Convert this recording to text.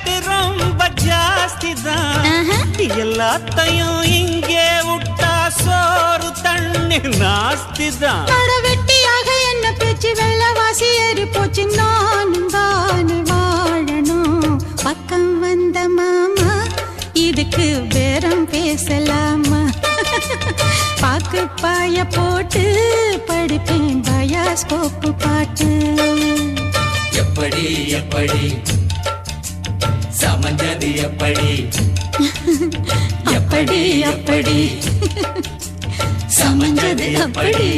Rate ரொம்ப ஜாஸ்தி தான். எல்லாத்தையும் இங்கே விட்டா சோறு தண்ணி நாஸ்தி தான். வெட்டியாக என்ன பேச்சு வெள்ளவாசி ஏறி போச்சு. நானும் தானே வாழணும். பக்கம் வந்த மாமா இதுக்கு பேரம் பேசலாமா? பாக்கு பாய போட்டு படிப்பேன் பயாஸ்கோப்பு பாட்டு. எப்படி எப்படி சமஞ்சது எப்படி அப்படி அப்படி சமஞ்சது அப்படி.